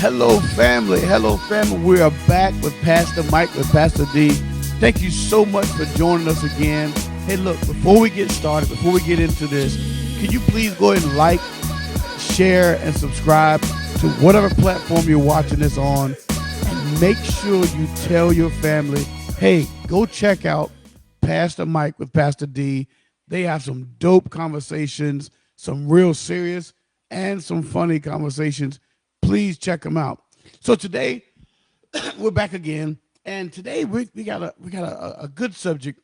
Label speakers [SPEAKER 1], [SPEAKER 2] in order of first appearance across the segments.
[SPEAKER 1] Hello, family. Hello, family. We are back with Pastor Mike, with Pastor D. Thank you so much for joining us again. Hey, look, before we get started, before we get into this, can you please go ahead and like, share, and subscribe to whatever platform you're watching this on? And make sure you tell your family, hey, go check out Pastor Mike with Pastor D. They have some dope conversations, some real serious and some funny conversations. Please check them out. So today we're back again, and today we got a good subject.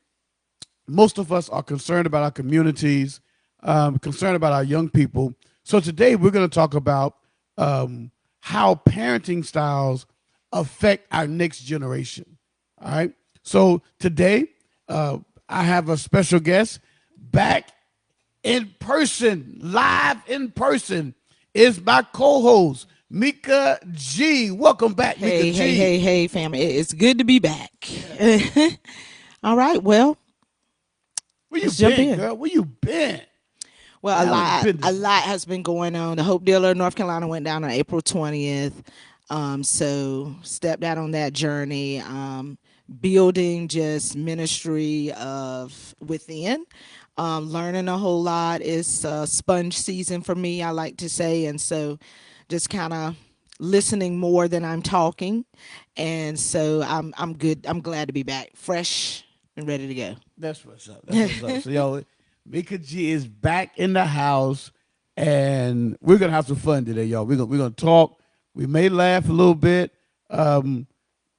[SPEAKER 1] Most of us are concerned about our communities, concerned about our young people. So today we're going to talk about how parenting styles affect our next generation. All right. So today I have a special guest back in person, live in person, is my co-host, Mika G. Welcome back, Mika G.
[SPEAKER 2] Hey, family. It's good to be back. All right, well,
[SPEAKER 1] Where you
[SPEAKER 2] let's jump
[SPEAKER 1] been,
[SPEAKER 2] in.
[SPEAKER 1] girl? Where you been?
[SPEAKER 2] Well,
[SPEAKER 1] How has
[SPEAKER 2] a
[SPEAKER 1] been?
[SPEAKER 2] lot has been going on. The Hope Dealer, North Carolina, went down on April 20th. So stepped out on that journey, building just ministry of within. Learning a whole lot. It's sponge season for me, I like to say, and so just kind of listening more than I'm talking, and so I'm good. I'm glad to be back, fresh and ready to go.
[SPEAKER 1] That's what's up. That's what's up. So, yo, Mika G is back in the house, and we're gonna have some fun today, y'all. We're gonna talk. We may laugh a little bit. Um,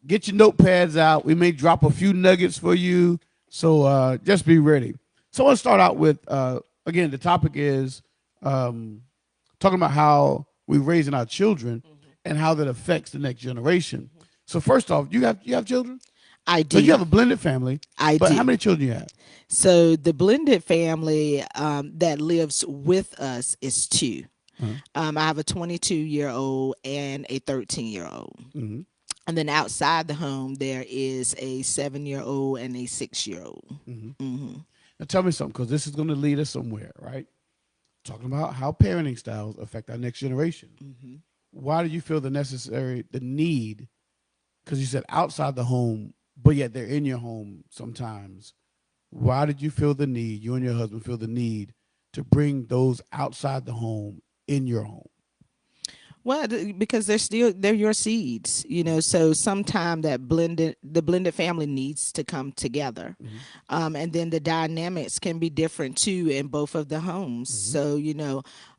[SPEAKER 1] get your notepads out. We may drop a few nuggets for you. So just be ready. So I want to start out with again. The topic is talking about how we're raising our children and how that affects the next generation. So first off, you have children?
[SPEAKER 2] I
[SPEAKER 1] So you
[SPEAKER 2] do.
[SPEAKER 1] have a blended family.
[SPEAKER 2] I
[SPEAKER 1] But how
[SPEAKER 2] do.
[SPEAKER 1] many children you have?
[SPEAKER 2] So the blended family that lives with us is two. I have a 22-year-old and a 13-year-old.
[SPEAKER 1] Mm-hmm.
[SPEAKER 2] And then outside the home, there is a 7-year-old and a 6-year-old.
[SPEAKER 1] Now tell me something, because this is going to lead us somewhere, right? Talking about how parenting styles affect our next generation. Why do you feel the need? Because you said outside the home, but yet they're in your home sometimes. Why did you feel the need? You and your husband feel the need to bring those outside the home in your home.
[SPEAKER 2] Well, because they're your seeds, So sometime the blended family needs to come together, and then the dynamics can be different too in both of the homes. So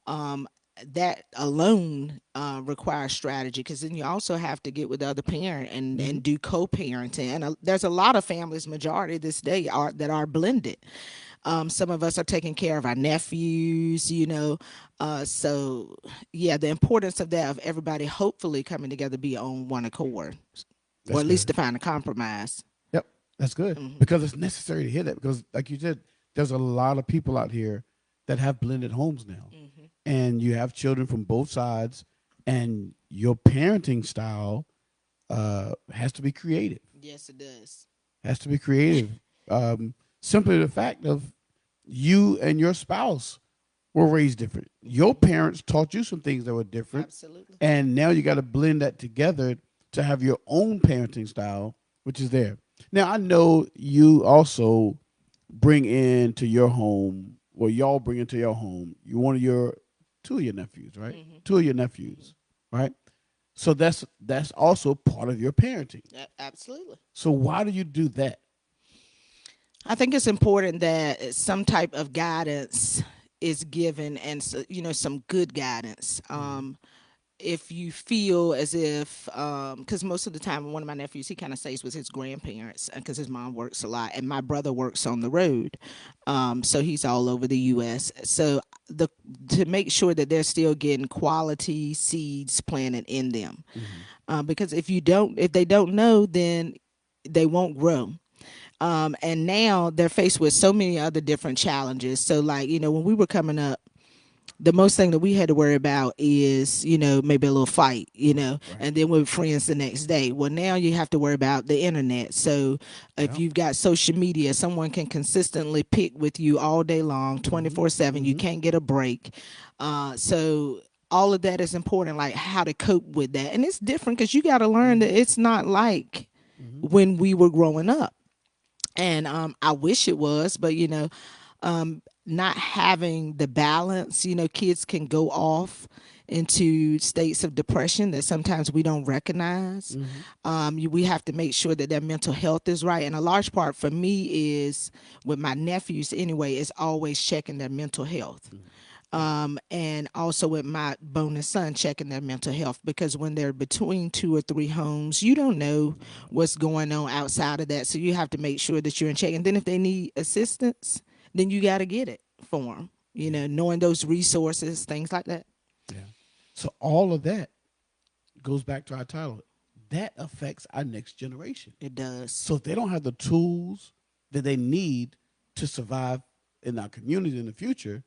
[SPEAKER 2] that alone requires strategy, because then you also have to get with the other parent and do co-parenting. And there's a lot of families, majority this day that are blended. Some of us are taking care of our nephews. So yeah, the importance of that, of everybody hopefully coming together, be on one accord, or
[SPEAKER 1] That's
[SPEAKER 2] at least
[SPEAKER 1] good.
[SPEAKER 2] to find a compromise.
[SPEAKER 1] Yep, that's good because it's necessary to hear that because, like you said, there's a lot of people out here that have blended homes now, and you have children from both sides, and your parenting style has to be creative.
[SPEAKER 2] Yes, it does.
[SPEAKER 1] Has to be creative. Simply the fact of you and your spouse were raised different. Your parents taught you some things that were different,
[SPEAKER 2] Absolutely.
[SPEAKER 1] and now you got to blend that together to have your own parenting style, which is there. Now I know you also bring into your home, or y'all bring into your home, you one of your two of your nephews, right? Two of your nephews, right? So that's also part of your parenting.
[SPEAKER 2] Absolutely.
[SPEAKER 1] So why do you do that?
[SPEAKER 2] I think it's important that some type of guidance is given, and some good guidance. If you feel as if, because most of the time, one of my nephews, he kind of stays with his grandparents because his mom works a lot, and my brother works on the road, so he's all over the U.S. So the to make sure that they're still getting quality seeds planted in them, because if they don't know, then they won't grow. And now they're faced with so many other different challenges. So, like, when we were coming up, the most thing that we had to worry about is, maybe a little fight,
[SPEAKER 1] Right.
[SPEAKER 2] and then we're friends the next day. Well, now you have to worry about the internet. So if
[SPEAKER 1] Yeah.
[SPEAKER 2] you've got social media, someone can consistently pick with you all day long, 24/7. You can't get a break. So all of that is important, like how to cope with that. And it's different because you got to learn that it's not like
[SPEAKER 1] Mm-hmm.
[SPEAKER 2] when we were growing up. And I wish it was, but not having the balance, kids can go off into states of depression that sometimes we don't recognize.
[SPEAKER 1] Mm-hmm.
[SPEAKER 2] We have to make sure that their mental health is right. And a large part for me is with my nephews anyway, is always checking their mental health. And also with my bonus son, checking their mental health, because when they're between two or three homes, you don't know what's going on outside of that. So you have to make sure that you're in check. And then if they need assistance, then you got to get it for them. Knowing those resources, things like that.
[SPEAKER 1] Yeah. So all of that goes back to our title. That affects our next generation.
[SPEAKER 2] It does.
[SPEAKER 1] So if they don't have the tools that they need to survive in our community in the future,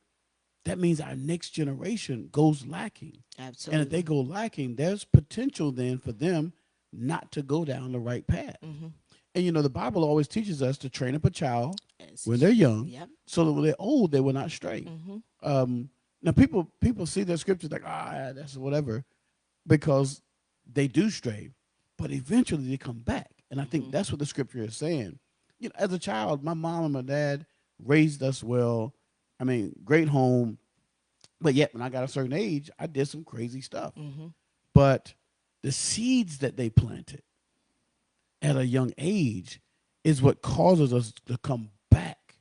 [SPEAKER 1] that means our next generation goes lacking.
[SPEAKER 2] Absolutely.
[SPEAKER 1] And if they go lacking, there's potential then for them not to go down the right path.
[SPEAKER 2] Mm-hmm.
[SPEAKER 1] And the Bible always teaches us to train up a child
[SPEAKER 2] Yes.
[SPEAKER 1] when they're young,
[SPEAKER 2] Yep.
[SPEAKER 1] so that when they're old, they will not stray.
[SPEAKER 2] Mm-hmm.
[SPEAKER 1] Now, people see their scriptures like, that's whatever, because they do stray, but eventually they come back. And I think that's what the scripture is saying. As a child, my mom and my dad raised us well. I mean, great home. But yet, when I got a certain age, I did some crazy stuff.
[SPEAKER 2] Mm-hmm.
[SPEAKER 1] But the seeds that they planted at a young age is what causes us to come back,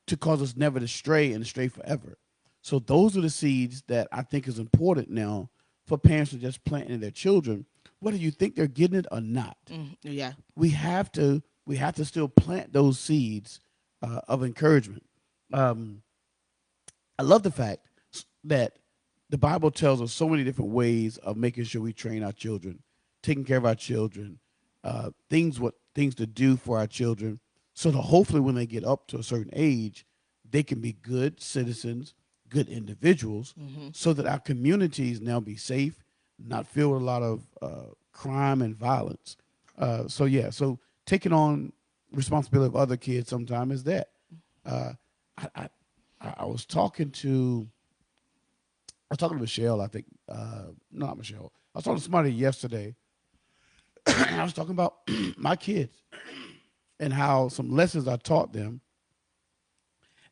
[SPEAKER 1] to cause us never to stray and stray forever. So those are the seeds that I think is important now for parents to just plant in their children, whether you think they're getting it or not.
[SPEAKER 2] Yeah.
[SPEAKER 1] We have to still plant those seeds of encouragement. I love the fact that the Bible tells us so many different ways of making sure we train our children, taking care of our children, things to do for our children, so that hopefully when they get up to a certain age, they can be good citizens, good individuals, so that our communities now be safe, not filled with a lot of crime and violence. So taking on responsibility of other kids sometimes is that. I was talking to Michelle, I think, not Michelle. I was talking to somebody yesterday, and I was talking about my kids and how some lessons I taught them.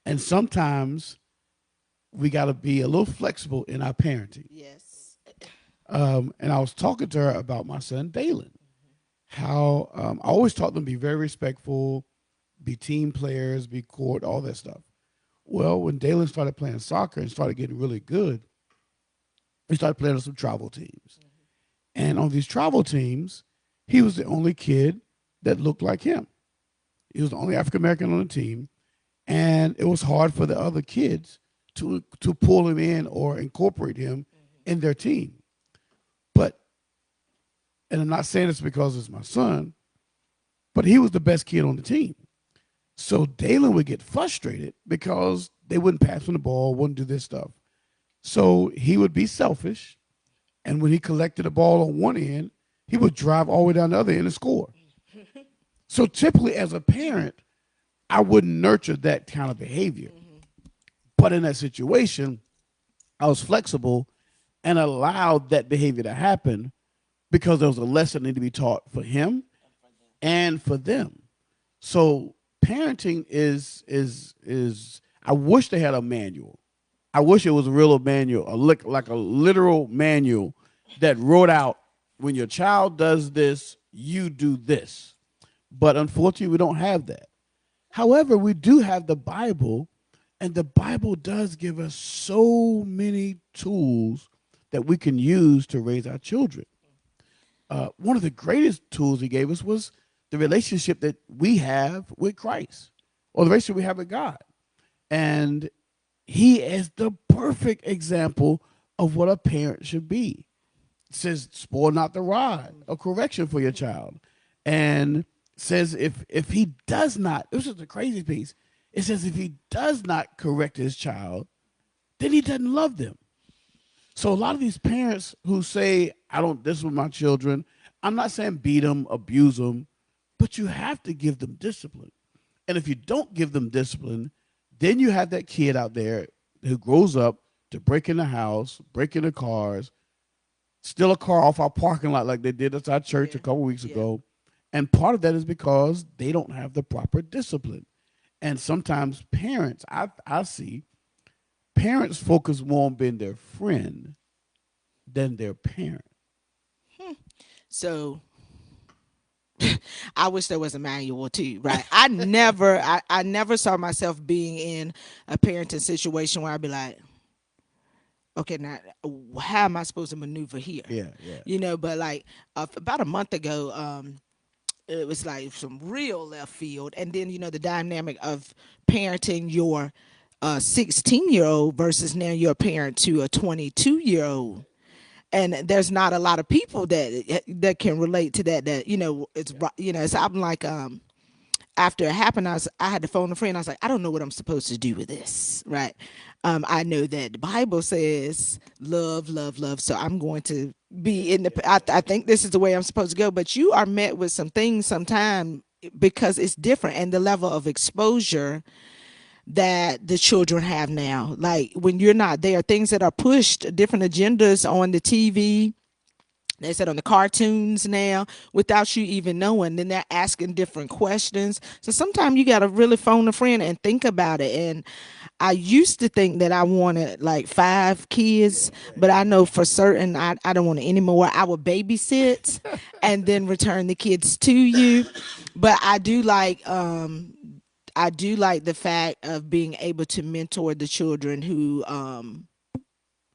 [SPEAKER 1] And sometimes we got to be a little flexible in our parenting.
[SPEAKER 2] Yes.
[SPEAKER 1] And I was talking to her about my son, Dalen, how I always taught them to be very respectful, be team players, be court, all that stuff. Well, when Dalen started playing soccer and started getting really good, we started playing on some travel teams. And on these travel teams, he was the only kid that looked like him. He was the only African American on the team. And it was hard for the other kids to pull him in or incorporate him in their team. And I'm not saying this because it's my son, but he was the best kid on the team. So Dalen would get frustrated because they wouldn't pass him the ball, wouldn't do this stuff. So he would be selfish, and when he collected the ball on one end, he would drive all the way down the other end and score. So typically as a parent, I wouldn't nurture that kind of behavior. But in that situation, I was flexible and allowed that behavior to happen because there was a lesson that needed to be taught for him and for them. So parenting is I wish they had a manual. I wish it was a real manual, like a literal manual that wrote out, when your child does this, you do this. But unfortunately, we don't have that. However, we do have the Bible, and the Bible does give us so many tools that we can use to raise our children. One of the greatest tools he gave us was the relationship that we have with Christ, or the relationship we have with God. And he is the perfect example of what a parent should be. It says, spoil not the rod of correction for your child. And says if he does not, this is the crazy piece, it says if he does not correct his child, then he doesn't love them. So a lot of these parents who say, I don't discipline my children, I'm not saying beat them, abuse them, but you have to give them discipline. And if you don't give them discipline, then you have that kid out there who grows up to break in the house, break in the cars, steal a car off our parking lot like they did at our church a
[SPEAKER 2] Yeah.
[SPEAKER 1] couple weeks
[SPEAKER 2] Yeah.
[SPEAKER 1] ago. And part of that is because they don't have the proper discipline. And sometimes parents, I see parents focus more on being their friend than their parent.
[SPEAKER 2] So I wish there was a manual too, right? I never saw myself being in a parenting situation where I'd be like, okay, now how am I supposed to maneuver here?
[SPEAKER 1] Yeah, yeah.
[SPEAKER 2] But like about a month ago, it was like some real left field, and then the dynamic of parenting your 16-year-old versus now you're a parent to a 22-year-old, and there's not a lot of people that can relate to that. That it's it's I'm like after it happened, I had to phone a friend. I was like, I don't know what I'm supposed to do with this, right? I know that the Bible says love, love, love. So I'm going to be in the. I think this is the way I'm supposed to go. But you are met with some things sometime because it's different, and the level of exposure that the children have now. Like when you're not there, things that are pushed, different agendas on the TV, they said on the cartoons now without you even knowing. Then they're asking different questions. So sometimes you got to really phone a friend and think about it. And I used to think that I wanted like 5 kids, but I know for certain I don't want any more. I would babysit and then return the kids to you. But I do like the fact of being able to mentor the children who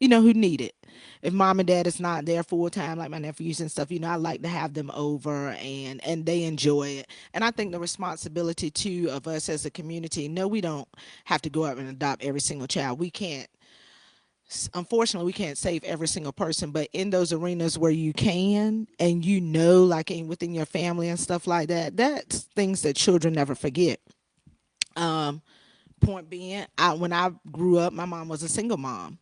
[SPEAKER 2] need it. If mom and dad is not there full time, like my nephews and stuff, I like to have them over and they enjoy it. And I think the responsibility too of us as a community. No, we don't have to go out and adopt every single child. We can't. Unfortunately, we can't save every single person, but in those arenas where you can, and like within your family and stuff like that, that's things that children never forget. Um, Point being, when I grew up, my mom was a single mom.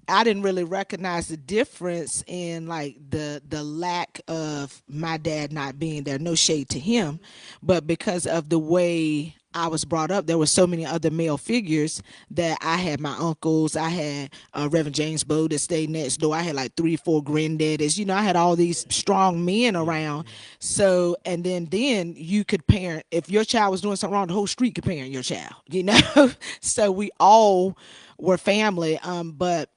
[SPEAKER 2] I didn't really recognize the difference in like the lack of my dad not being there. No shade to him, but because of the way I was brought up, there were so many other male figures that I had my uncles. I had Reverend James Bowe that stayed next door. I had like 3, 4 granddaddies. I had all these strong men around. So, and then you could parent. If your child was doing something wrong, the whole street could parent your child. So we all were family. But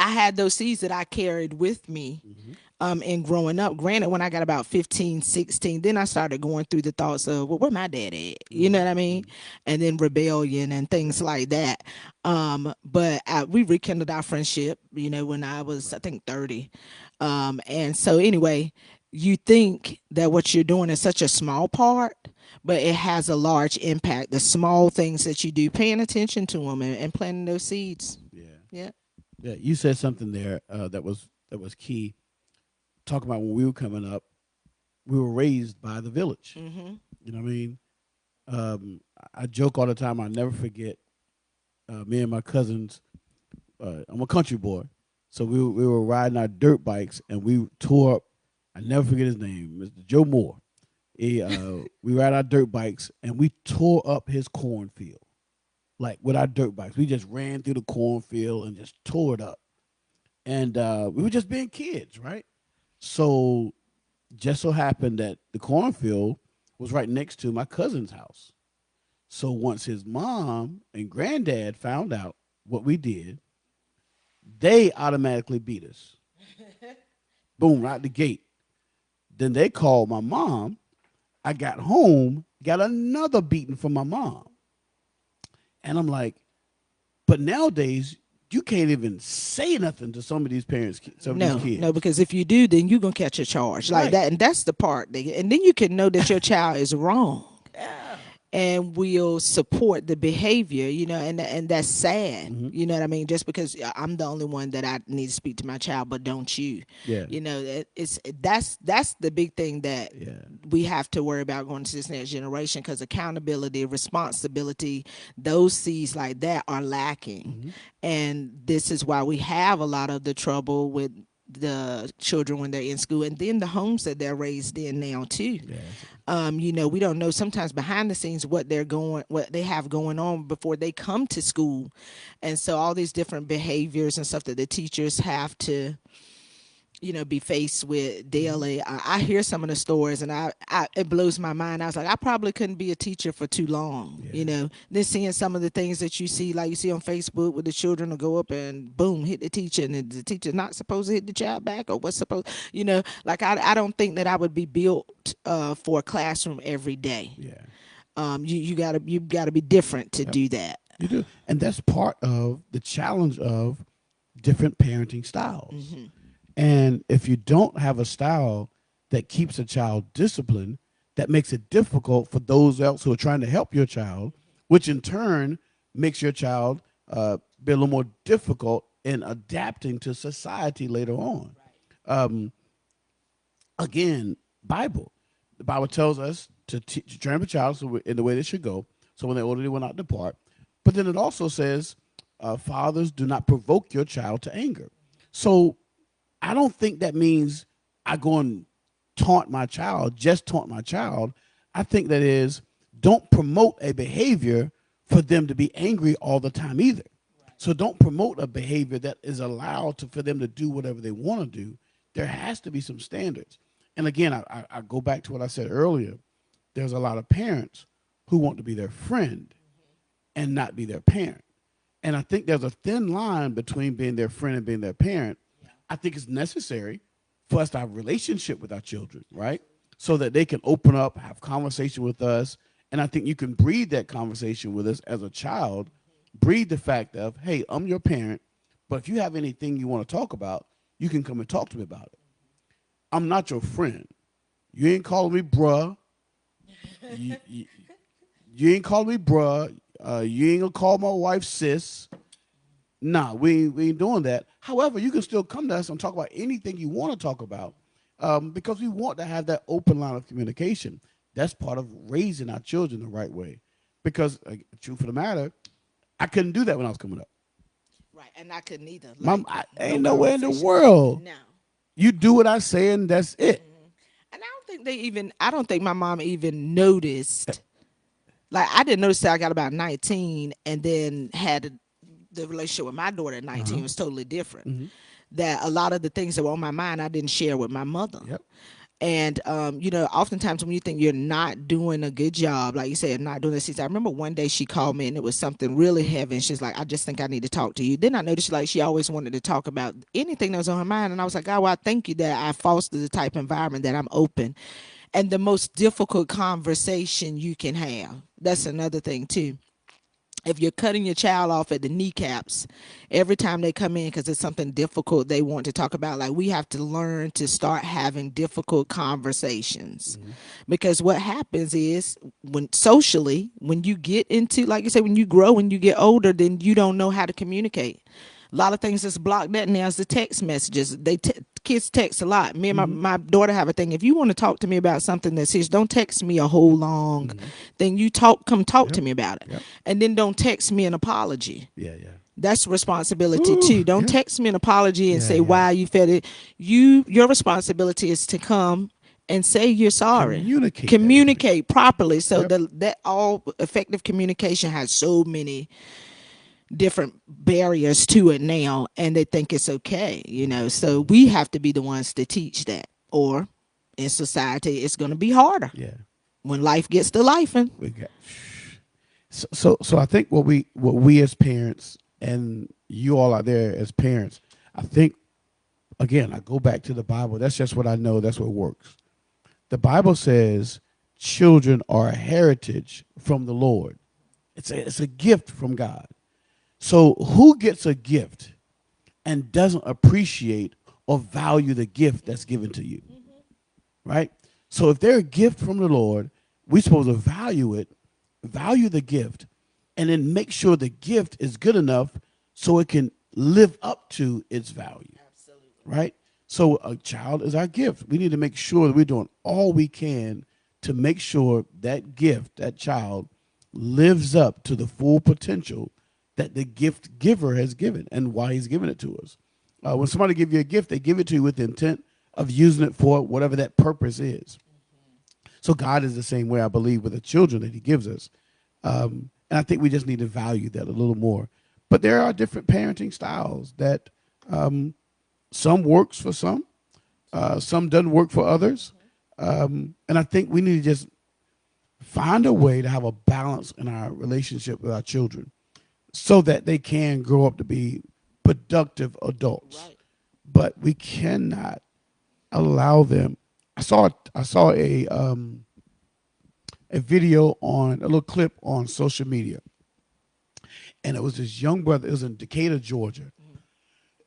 [SPEAKER 2] I had those seeds that I carried with me in growing up. Granted, when I got about 15, 16, then I started going through the thoughts of, well, where my dad at? You know what I mean? And then rebellion and things like that. But we rekindled our friendship, when I was, I think, 30. And so anyway, you think that what you're doing is such a small part, but it has a large impact. The small things that you do, paying attention to them and planting those seeds.
[SPEAKER 1] Yeah.
[SPEAKER 2] Yeah.
[SPEAKER 1] Yeah, you said something there that was key. Talking about when we were coming up, we were raised by the village.
[SPEAKER 2] Mm-hmm.
[SPEAKER 1] You know what I mean? I joke all the time. I never forget. Me and my cousins. I'm a country boy, so we were riding our dirt bikes and we tore up. I never forget his name, Mr. Joe Moore. We ride our dirt bikes and we tore up his cornfield. Like with our dirt bikes, we just ran through the cornfield and just tore it up. And we were just being kids, right? So just so happened that the cornfield was right next to my cousin's house. So once his mom and granddad found out what we did, they automatically beat us. Boom, right the gate. Then they called my mom. I got home, got another beating from my mom. And I'm like, but nowadays you can't even say nothing to some of these parents, some of
[SPEAKER 2] No,
[SPEAKER 1] these kids.
[SPEAKER 2] no, because if you do, then you're gonna catch a charge like
[SPEAKER 1] Right.
[SPEAKER 2] that, and that's the part. And then you can know that your child is wrong,
[SPEAKER 1] Yeah.
[SPEAKER 2] and will support the behavior. And that's sad.
[SPEAKER 1] Mhm.
[SPEAKER 2] You know what I mean? Just because I'm the only one that I need to speak to my child, but don't you?
[SPEAKER 1] Yeah.
[SPEAKER 2] That's the big thing that
[SPEAKER 1] Yeah.
[SPEAKER 2] we have to worry about going to this next generation, because accountability, responsibility, those C's like that are lacking.
[SPEAKER 1] Mhm.
[SPEAKER 2] And this is why we have a lot of the trouble with the children when they're in school, and then the homes that they're raised in now too.
[SPEAKER 1] Yeah.
[SPEAKER 2] We don't know sometimes behind the scenes what they have going on before they come to school. And so all these different behaviors and stuff that the teachers have to be faced with daily. I hear some of the stories, and it blows my mind. I was like, I probably couldn't be a teacher for too long. Then seeing some of the things that you see, like you see on Facebook, where the children will go up and boom, hit the teacher, and the teacher's not supposed to hit the child back, or what's supposed, like I don't think that I would be built for a classroom every day.
[SPEAKER 1] Yeah.
[SPEAKER 2] You gotta be different to do that.
[SPEAKER 1] You do. And that's part of the challenge of different parenting styles. And if you don't have a style that keeps a child disciplined, that makes it difficult for those else who are trying to help your child, which in turn makes your child be a little more difficult in adapting to society later on. Again, Bible. The Bible tells us to train up a child in the way they should go, so when they're older, they will not depart. But then it also says, fathers, do not provoke your child to anger. So I don't think that means I go and taunt my child, just taunt my child. I think that is, don't promote a behavior for them to be angry all the time either. So don't promote a behavior that is allowed for them to do whatever they want to do. There has to be some standards. And again, I go back to what I said earlier. There's a lot of parents who want to be their friend and not be their parent. And I think there's a thin line between being their friend and being their parent. I think it's necessary for us to have a relationship with our children, right? So that they can open up, have conversation with us. And I think you can breed that conversation with us as a child, breed the fact of, hey, I'm your parent, but if you have anything you want to talk about, you can come and talk to me about it. I'm not your friend. You ain't calling me bruh. You ain't calling me bruh. You ain't gonna call my wife sis. Nah, we ain't doing that. However, you can still come to us and talk about anything you want to talk about, because we want to have that open line of communication. That's part of raising our children the right way. Because, truth of the matter, I couldn't do that when I was coming up.
[SPEAKER 2] Right, and I couldn't either.
[SPEAKER 1] Mom, I ain't nowhere in the world.
[SPEAKER 2] No.
[SPEAKER 1] You do what I say, and that's it.
[SPEAKER 2] And I don't think my mom even noticed. Like, I didn't notice that I got about 19 and then had the relationship with my daughter at 19 was totally different. That a lot of the things that were on my mind, I didn't share with my mother.
[SPEAKER 1] Yep.
[SPEAKER 2] And, oftentimes when you think you're not doing a good job, like you said, not doing this, I remember one day she called me and it was something really heavy. And she's like, I just think I need to talk to you. Then I noticed she always wanted to talk about anything that was on her mind. And I was like, God, well, I thank you that I foster the type of environment that I'm open. And the most difficult conversation you can have. That's another thing too. If you're cutting your child off at the kneecaps every time they come in because it's something difficult they want to talk about, like, we have to learn to start having difficult conversations. Because what happens is when you get into, like you said, when you grow, when you get older, then you don't know how to communicate. A lot of things that's blocked that now is the text messages. Kids text a lot. Me and my daughter have a thing. If you want to talk to me about something that's serious, don't text me a whole long thing. You come talk to me about it. And then don't text me an apology.
[SPEAKER 1] Yeah.
[SPEAKER 2] That's responsibility too. Don't text me an apology and say why you fed it. Your responsibility is to come and say you're sorry. Communicate properly. So that all effective communication has so many different barriers to it now, and they think it's okay, so we have to be the ones to teach that, or in society it's going to be harder when life gets to lifing.
[SPEAKER 1] So I think what we as parents, and you all out there as parents, I think, again, I go back to the Bible. That's just what I know. That's what works. The Bible says children are a heritage from the Lord. It's a gift from God. So who gets a gift and doesn't appreciate or value the gift that's given to you? Right? So if they're a gift from the Lord, we're supposed to value it, value the gift, and then make sure the gift is good enough so it can live up to its value.
[SPEAKER 2] Absolutely.
[SPEAKER 1] Right? So a child is our gift. We need to make sure that we're doing all we can to make sure that gift, that child, lives up to the full potential that the gift giver has given and why he's given it to us. When somebody gives you a gift, they give it to you with the intent of using it for whatever that purpose is. So God is the same way, I believe, with the children that he gives us. And I think we just need to value that a little more. But there are different parenting styles that some works for some doesn't work for others. And I think we need to just find a way to have a balance in our relationship with our children so that they can grow up to be productive adults.
[SPEAKER 2] Right.
[SPEAKER 1] But we cannot allow them. I saw a video on a little clip on social media, and it was this young brother. It was in Decatur, Georgia,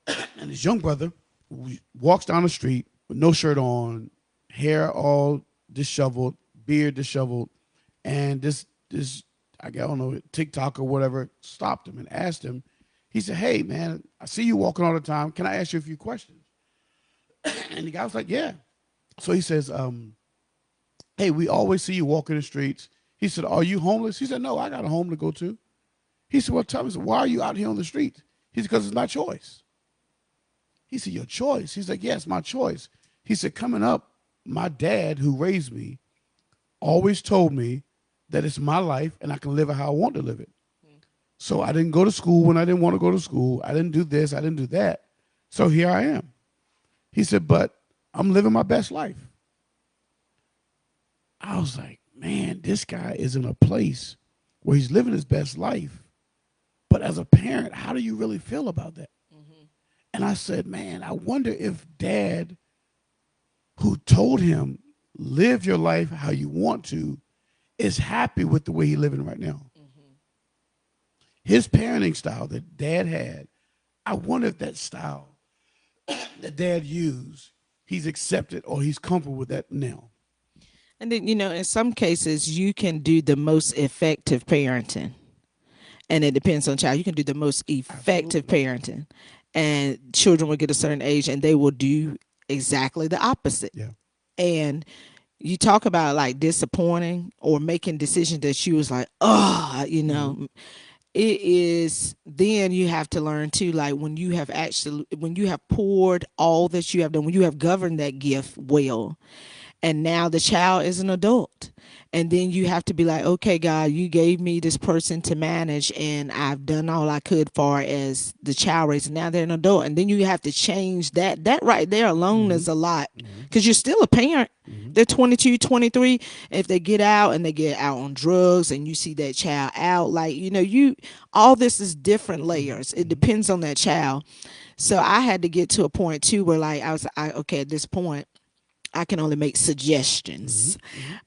[SPEAKER 1] and this young brother walks down the street with no shirt on, hair all disheveled, beard disheveled, and this I don't know, TikTok or whatever stopped him and asked him. He said, "Hey man, I see you walking all the time. Can I ask you a few questions?" And the guy was like, "Yeah." So he says, "Hey, we always see you walking the streets." He said, "Are you homeless?" He said, "No, I got a home to go to." He said, "Well, tell me, why are you out here on the street?" He said, "Because it's my choice." He said, "Your choice?" He's like, "Yes, my choice." He said, "Coming up, my dad, who raised me, always told me that it's my life and I can live it how I want to live it. So I didn't go to school when I didn't want to go to school. I didn't do this. I didn't do that. So here I am." He said, "But I'm living my best life." I was like, man, this guy is in a place where he's living his best life. But as a parent, how do you really feel about that? And I said, man, I wonder if dad, who told him, live your life how you want to, is happy with the way he's living right now. His parenting style that dad had, I wonder if that style that dad used, he's accepted or he's comfortable with that now.
[SPEAKER 2] And then, in some cases, you can do the most effective parenting. And it depends on child. You can do the most effective parenting. And children will get a certain age and they will do exactly the opposite.
[SPEAKER 1] Yeah.
[SPEAKER 2] And you talk about like disappointing or making decisions that you was like, oh, it is, then you have to learn too, like when you have poured all that you have done, when you have governed that gift well, and now the child is an adult, and then you have to be like, okay, God, you gave me this person to manage and I've done all I could far as the child raising. Now they're an adult, and then you have to change that right there alone is a lot, because you're still a parent. They're 22, 23. If they get out and they get out on drugs and you see that child out, like, you all this is different layers. It depends on that child. So I had to get to a point too where like okay, at this point I can only make suggestions.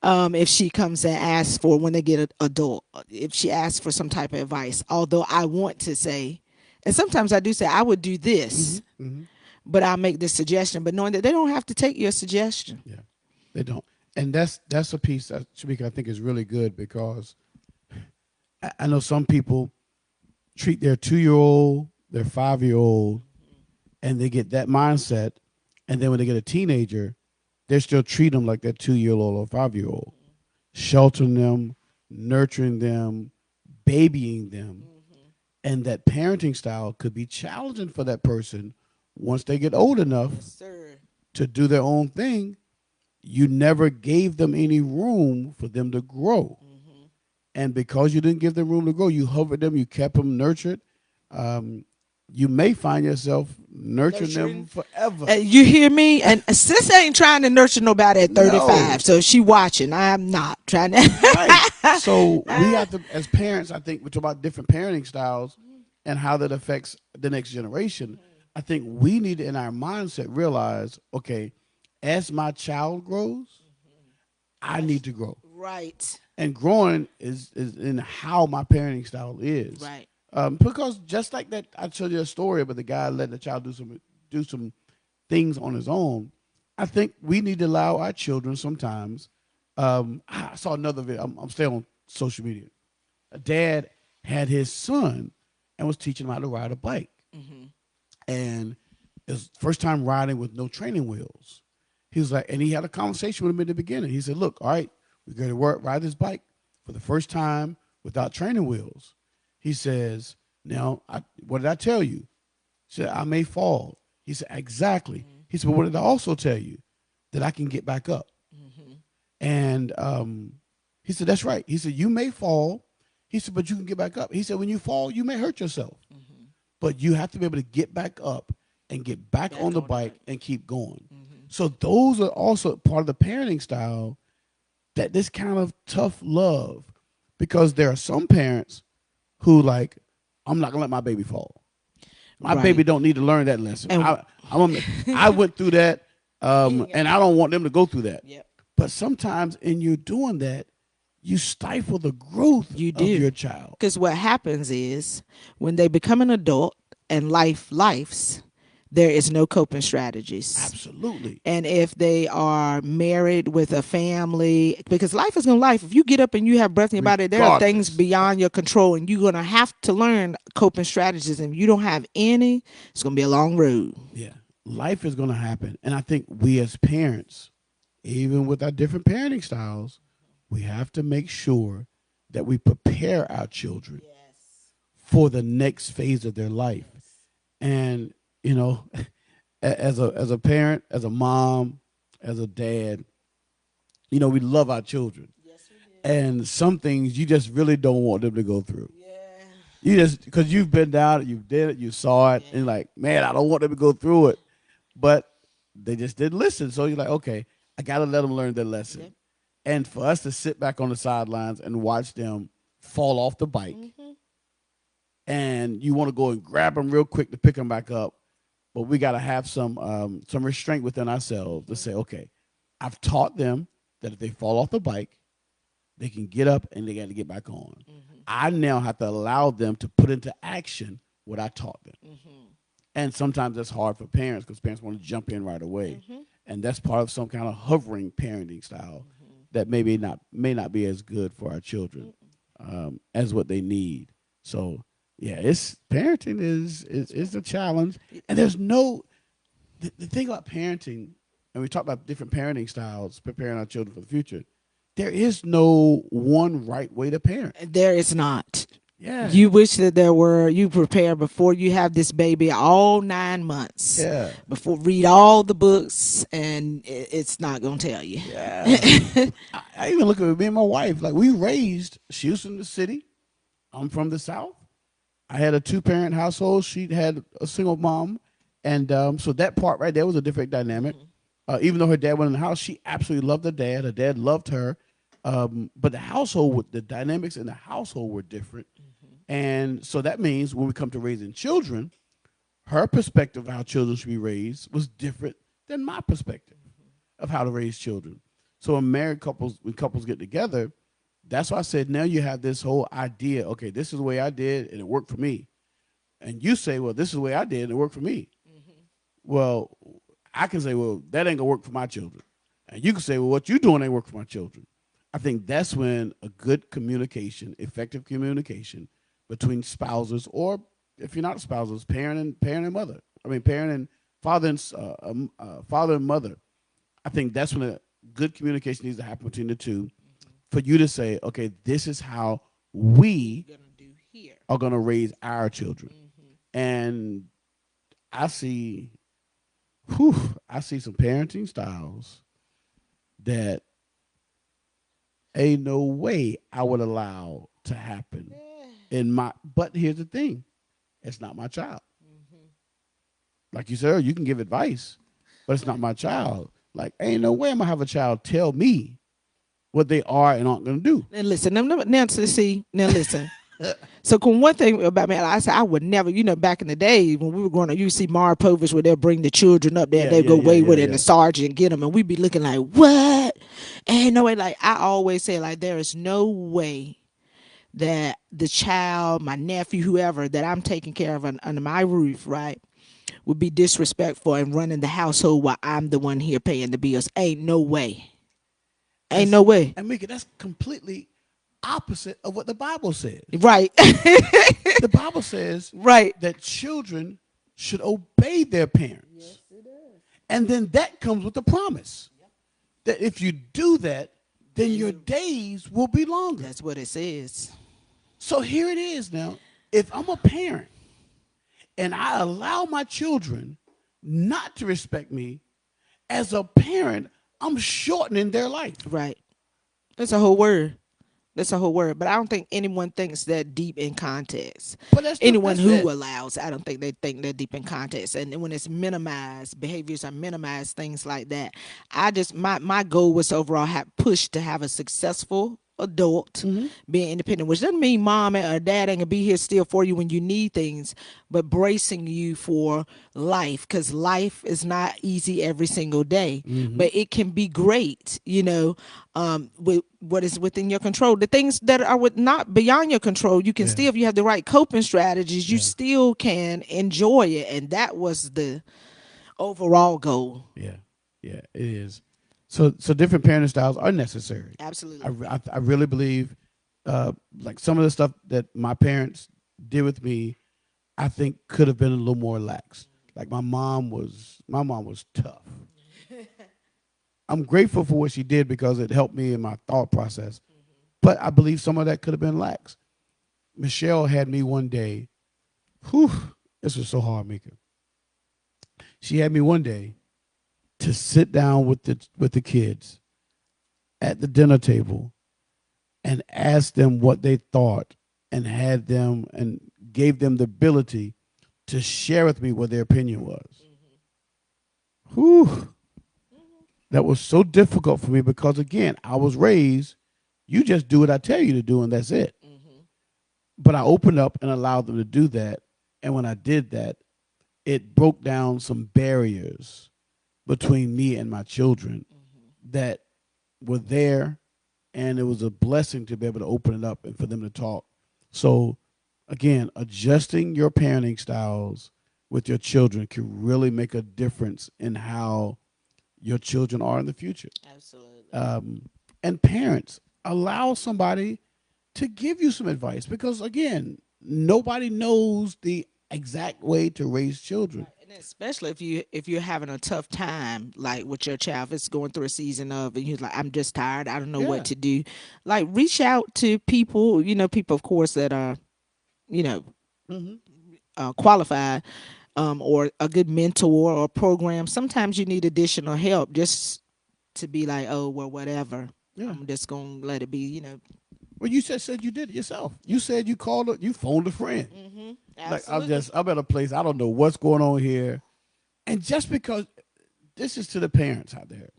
[SPEAKER 2] If she comes and asks for, when they get an adult, if she asks for some type of advice, although I want to say, and sometimes I do say, I would do this, but I'll make this suggestion, but knowing that they don't have to take your suggestion.
[SPEAKER 1] Yeah, they don't. And that's a piece that, Shamika, I think is really good, because I know some people treat their 2-year-old, their 5-year-old, and they get that mindset. And then when they get a teenager, they still treat them like that 2-year-old or 5-year-old, sheltering them, nurturing them, babying them. And that parenting style could be challenging for that person once they get old enough to do their own thing. You never gave them any room for them to grow. And because you didn't give them room to grow, you hovered them, you kept them nurtured. You may find yourself nurturing them forever.
[SPEAKER 2] You hear me? And sis ain't trying to nurture nobody at 35.
[SPEAKER 1] No.
[SPEAKER 2] So if she watching, I'm not trying to.
[SPEAKER 1] Right. So we have to, as parents, I think we talk about different parenting styles and how that affects the next generation. I think we need to, in our mindset, realize, okay, as my child grows, I need to grow.
[SPEAKER 2] Right.
[SPEAKER 1] And growing is in how my parenting style is.
[SPEAKER 2] Right.
[SPEAKER 1] Because just like that, I told you a story about the guy letting the child do some things on his own. I think we need to allow our children sometimes. I saw another video. I'm still on social media. A dad had his son and was teaching him how to ride a bike. And his first time riding with no training wheels. He was like, and he had a conversation with him in the beginning. He said, "Look, all right, we're going to ride this bike for the first time without training wheels." He says, "Now, what did I tell you?" He said, "I may fall." He said, "Exactly." He said, "But what did I also tell you? That I can get back up." And he said, that's right. He said, you may fall. He said, but you can get back up. He said, when you fall, you may hurt yourself. But you have to be able to get back up and get back on the bike and keep going. So those are also part of the parenting style, that this kind of tough love, because there are some parents who like, I'm not gonna let my baby fall. My baby don't need to learn that lesson. I went through that, and I don't want them to go through that.
[SPEAKER 2] Yep.
[SPEAKER 1] But sometimes in you doing that, you stifle the growth of your child.
[SPEAKER 2] Because what happens is when they become an adult and lifes, there is no coping strategies.
[SPEAKER 1] Absolutely.
[SPEAKER 2] And if they are married with a family, because life is going to life. If you get up and you have breath in your body, there are things beyond your control, and you're going to have to learn coping strategies. And if you don't have any, it's going to be a long road.
[SPEAKER 1] Yeah. Life is going to happen. And I think we as parents, even with our different parenting styles, we have to make sure that we prepare our children for the next phase of their life. And, you know, as a parent, as a mom, as a dad, you know, we love our children. Yes, we do. And some things you just really don't want them to go through. Yeah. You just, because you've been down it, you did it, you saw it, and like, man, I don't want them to go through it. But they just didn't listen. So you're like, okay, I got to let them learn their lesson. Yeah. And for us to sit back on the sidelines and watch them fall off the bike, and you want to go and grab them real quick to pick them back up, but we got to have some restraint within ourselves to say, okay, I've taught them that if they fall off the bike, they can get up and they got to get back on. I now have to allow them to put into action what I taught them. And sometimes that's hard for parents because parents want to jump in right away. And that's part of some kind of hovering parenting style that may not be as good for our children as what they need. So yeah, it's parenting is a challenge, and there's no the thing about parenting, and we talk about different parenting styles, preparing our children for the future. There is no one right way to parent.
[SPEAKER 2] There is not.
[SPEAKER 1] Yeah.
[SPEAKER 2] You wish that there were. You prepare before you have this baby all 9 months.
[SPEAKER 1] Yeah.
[SPEAKER 2] Before read all the books, and it's not gonna tell you.
[SPEAKER 1] Yeah. I even look at me and my wife. Like she was from the city. I'm from the South. I had a 2-parent household. She had a single mom, and so that part right there was a different dynamic. Even though her dad went in the house, she absolutely loved her dad. Her dad loved her. But the dynamics in the household were different. And so that means when we come to raising children, her perspective of how children should be raised was different than my perspective of how to raise children. So when couples get together, that's why I said now you have this whole idea, okay, this is the way I did and it worked for me. And you say, well, this is the way I did and it worked for me. Well, I can say, well, that ain't gonna work for my children. And you can say, well, what you doing ain't work for my children. I think that's when a good communication, effective communication between spouses, or if you're not spouses, parent and mother. I mean, parent and father and mother. I think that's when a good communication needs to happen between the two, for you to say, okay, this is how we are going to raise our children. And I see some parenting styles that ain't no way I would allow to happen but here's the thing, it's not my child. Like you said, you can give advice, but it's not my child. Like, ain't no way I'm gonna have a child tell me what they are and aren't gonna do.
[SPEAKER 2] And listen, now listen. So one thing about me, I said I would never, back in the day when we were growing up, you see Mara Povich where they'll bring the children up there, they go wayward and the sergeant get them, and we'd be looking like, what? Ain't no way. Like I always say, like there is no way that the child, my nephew, whoever that I'm taking care of under my roof, right, would be disrespectful and running the household while I'm the one here paying the bills. Ain't no way. Ain't no way.
[SPEAKER 1] And Mika, that's completely opposite of what the Bible says.
[SPEAKER 2] Right.
[SPEAKER 1] The Bible says that children should obey their parents. Yes, it does. And then that comes with the promise that if you do that, then your days will be longer.
[SPEAKER 2] That's what it says.
[SPEAKER 1] So here it is now. If I'm a parent and I allow my children not to respect me, as a parent, I'm shortening their life.
[SPEAKER 2] Right. That's a whole word. That's a whole word. But I don't think anyone thinks that deep in context.
[SPEAKER 1] But that's
[SPEAKER 2] Anyone
[SPEAKER 1] that's
[SPEAKER 2] who
[SPEAKER 1] it.
[SPEAKER 2] allows, I don't think they think that deep in context. And when it's minimized, behaviors are minimized, things like that. My goal was to overall push to have a successful adult
[SPEAKER 1] Hmm.
[SPEAKER 2] being independent, which doesn't mean mom or dad ain't gonna be here still for you when you need things, but bracing you for life, because life is not easy every single day,
[SPEAKER 1] Hmm.
[SPEAKER 2] but it can be great, with what is within your control. The things that are not beyond your control, you can
[SPEAKER 1] Yeah.
[SPEAKER 2] still, if you have the right coping strategies, you
[SPEAKER 1] Yeah.
[SPEAKER 2] still can enjoy it, and that was the overall goal.
[SPEAKER 1] Yeah. Yeah. It is. So different parenting styles are necessary.
[SPEAKER 2] Absolutely.
[SPEAKER 1] I really believe, like some of the stuff that my parents did with me, I think could have been a little more lax. Like my mom was tough. I'm grateful for what she did because it helped me in my thought process. But I believe some of that could have been lax. Michelle had me one day. Whew, this was so hard, Mika. She had me one day to sit down with the kids at the dinner table and ask them what they thought and had them and gave them the ability to share with me what their opinion was. Whew, that was so difficult for me because again, I was raised, you just do what I tell you to do and that's it. But I opened up and allowed them to do that. And when I did that, it broke down some barriers between me and my children that were there. And it was a blessing to be able to open it up and for them to talk. So, again, adjusting your parenting styles with your children can really make a difference in how your children are in the future.
[SPEAKER 2] Absolutely.
[SPEAKER 1] And parents, allow somebody to give you some advice because, again, nobody knows the exact way to raise children.
[SPEAKER 2] And especially if you're having a tough time, like with your child, if it's going through a season of, and you're like, I'm just tired, I don't know what
[SPEAKER 1] Yeah.
[SPEAKER 2] to do. Like, reach out to people, people, of course, that are, you know,
[SPEAKER 1] Hmm.
[SPEAKER 2] qualified, or a good mentor or program. Sometimes you need additional help just to be like, oh, well, whatever.
[SPEAKER 1] Yeah.
[SPEAKER 2] I'm just gonna let it be.
[SPEAKER 1] Well, you said you did it yourself. You said you called it, you phoned a friend. Like
[SPEAKER 2] Absolutely.
[SPEAKER 1] I'm at a place I don't know what's going on here, and just because this is to the parents out there,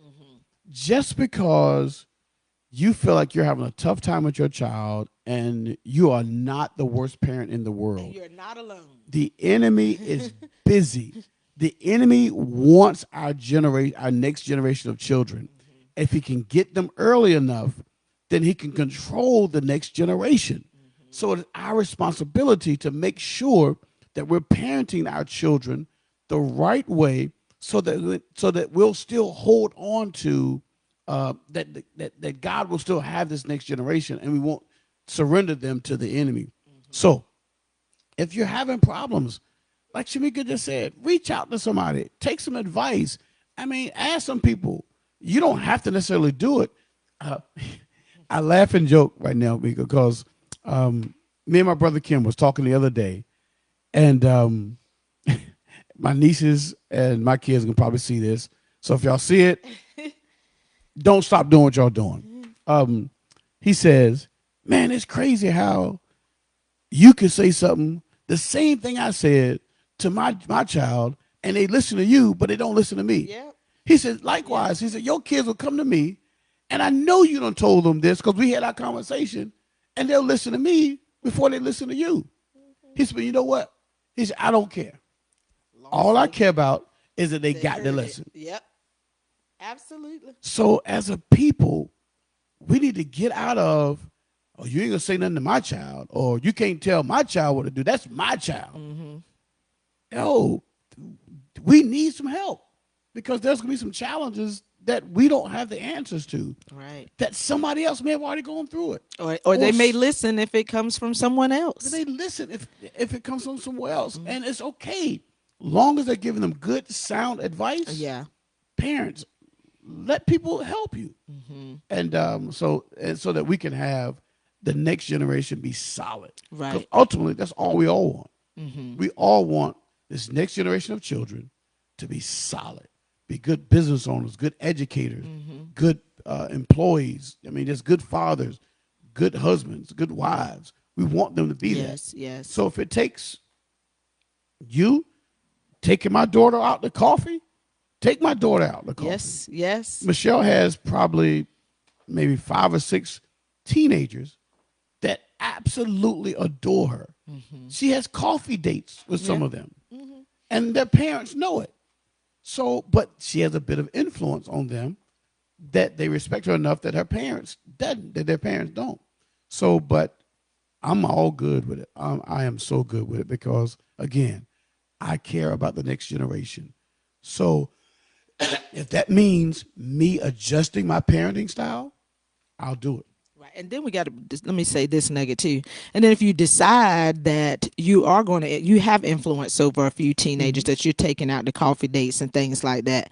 [SPEAKER 1] just because you feel like you're having a tough time with your child and you are not the worst parent in the
[SPEAKER 2] And
[SPEAKER 1] world,
[SPEAKER 2] you're not alone.
[SPEAKER 1] the enemy is busy. The enemy wants our next generation of children. If he can get them early enough, then he can control the next generation. So it's our responsibility to make sure that we're parenting our children the right way, so that we'll still hold on to that God will still have this next generation, and we won't surrender them to the enemy. So if you're having problems, like Shamika just said, reach out to somebody, take some advice. I mean, ask some people. You don't have to necessarily do it. Uh, I laugh and joke right now because me and my brother Kim was talking the other day, and my nieces and my kids can probably see this. So if y'all see it, don't stop doing what y'all doing. He says, "Man, it's crazy how you could say something, the same thing I said to my child, and they listen to you, but they don't listen to me."
[SPEAKER 2] Yeah.
[SPEAKER 1] He said, likewise, he said, your kids will come to me, and I know you done told them this because we had our conversation, and they'll listen to me before they listen to you. He said, but you know what? He said, I don't care.
[SPEAKER 2] Long as
[SPEAKER 1] All I
[SPEAKER 2] they
[SPEAKER 1] care about is that they
[SPEAKER 2] they
[SPEAKER 1] got the
[SPEAKER 2] heard it.
[SPEAKER 1] lesson.
[SPEAKER 2] Yep. Absolutely.
[SPEAKER 1] So as a people, we need to get out of, oh, you ain't gonna say nothing to my child, or you can't tell my child what to do. That's my child. No, we need some help because there's going to be some challenges that we don't have the answers to,
[SPEAKER 2] Right.
[SPEAKER 1] that somebody else may have already gone through it.
[SPEAKER 2] Or
[SPEAKER 1] Or
[SPEAKER 2] they may listen if it comes from someone else.
[SPEAKER 1] they listen if it comes from somewhere else. And it's okay. Long as they're giving them good, sound advice,
[SPEAKER 2] Yeah.
[SPEAKER 1] parents, let people help you. And so that we can have the next generation be solid. Because
[SPEAKER 2] Right.
[SPEAKER 1] ultimately, that's all we all want. We all want this next generation of children to be solid, be good business owners, good educators, good employees. I mean, just good fathers, good husbands, good wives. We want them to be that.
[SPEAKER 2] Yes, yes.
[SPEAKER 1] So if it takes you taking my daughter out to coffee, take my daughter out to coffee.
[SPEAKER 2] Yes, yes.
[SPEAKER 1] Michelle has probably maybe 5 or 6 teenagers that absolutely adore her. She has coffee dates with some of them, and their parents know it. So, but she has a bit of influence on them that they respect her enough that her parents doesn't, that their parents don't. So, but I'm all good with it. I am so good with it because, again, I care about the next generation. So, if that means me adjusting my parenting style, I'll do it.
[SPEAKER 2] Right. And then we got to, let me say this nugget too. And then if you decide that you are going to, you have influence over a few teenagers that you're taking out to coffee dates and things like that.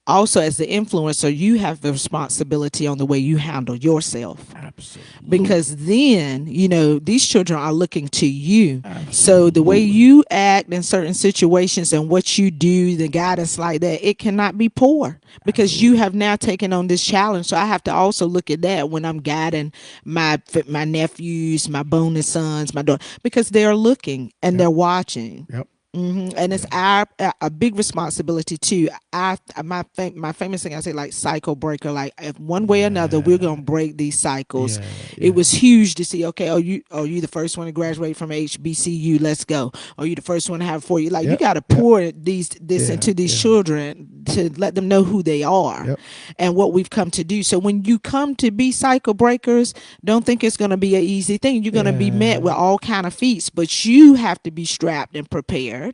[SPEAKER 2] Also, as the influencer, you have the responsibility on the way you handle yourself.
[SPEAKER 1] Absolutely.
[SPEAKER 2] Because then, these children are looking to you.
[SPEAKER 1] Absolutely.
[SPEAKER 2] So the way you act in certain situations and what you do, the guidance like that, it cannot be poor because you have now taken on this challenge. So I have to also look at that when I'm guiding my nephews, my bonus sons, my daughter, because they're looking and they're watching.
[SPEAKER 1] Yep.
[SPEAKER 2] And it's our a big responsibility too. My famous thing I say, like, cycle breaker. Like, if one way or another we're gonna break these cycles. It was huge to see. Okay, you the first one to graduate from HBCU. Let's go. Or you the first one to have 4 years. Like, you got to pour this into these children to let them know who they are and what we've come to do. So when you come to be cycle breakers, don't think it's gonna be an easy thing. You're gonna be met with all kind of feats, but you have to be strapped and prepared.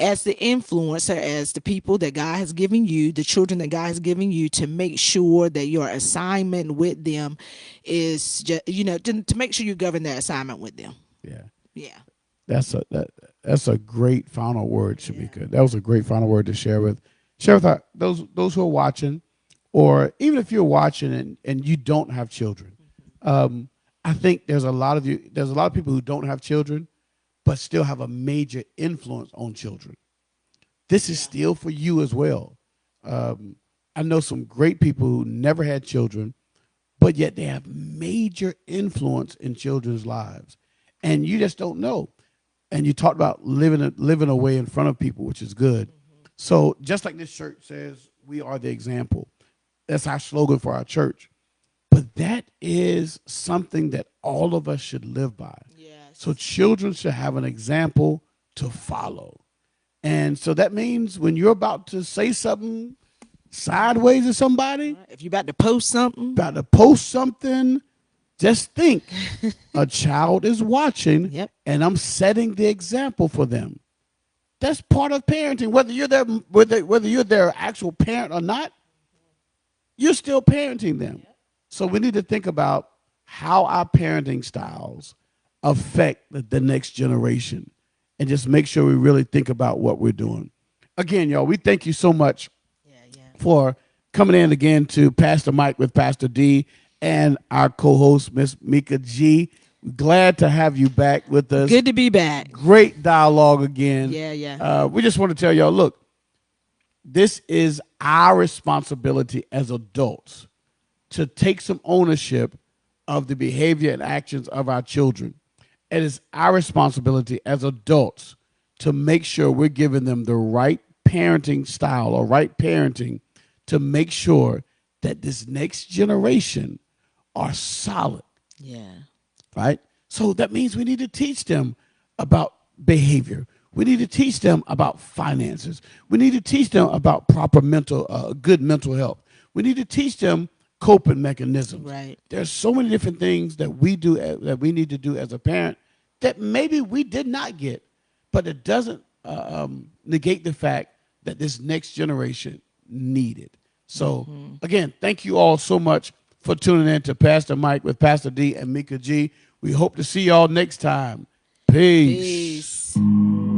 [SPEAKER 2] As the influencer, as the people that God has given you, the children that God has given you, to make sure that your assignment with them is just, to make sure you govern that assignment with them. Yeah.
[SPEAKER 1] That's a great final word, Shamika. That was a great final word to share with those who are watching, or even if you're watching and you don't have children. I think there's a lot of people who don't have children but still have a major influence on children. This is still for you as well. I know some great people who never had children, but yet they have major influence in children's lives. And you just don't know. And you talked about living away in front of people, which is good. So just like this shirt says, we are the example. That's our slogan for our church. But that is something that all of us should live by. So children should have an example to follow. And so that means when you're about to say something sideways to somebody,
[SPEAKER 2] if you're about to post something, just think a child is watching and I'm setting the example for them. That's part of parenting. Whether you're their actual parent or not, you're still parenting them. So we need to think about how our parenting styles affect the next generation and just make sure we really think about what we're doing. Again, y'all, we thank you so much for coming in again to Pastor Mike with Pastor D and our co-host, Miss Mika G. Glad to have you back with us. Good to be back.
[SPEAKER 1] Great dialogue again.
[SPEAKER 2] Yeah.
[SPEAKER 1] We just want to tell y'all, look, this is our responsibility as adults to take some ownership of the behavior and actions of our children. It is our responsibility as adults to make sure we're giving them the right parenting style or right parenting to make sure that this next generation are solid.
[SPEAKER 2] Yeah.
[SPEAKER 1] Right? So that means we need to teach them about behavior. We need to teach them about finances. We need to teach them about proper good mental health. We need to teach them coping mechanisms.
[SPEAKER 2] Right.
[SPEAKER 1] There's so many different things that we do that we need to do as a parent that maybe we did not get, but it doesn't negate the fact that this next generation need it. So again, thank you all so much for tuning in to Pastor Mike with Pastor D and Mika G. We hope to see y'all next time. Peace.
[SPEAKER 2] Peace.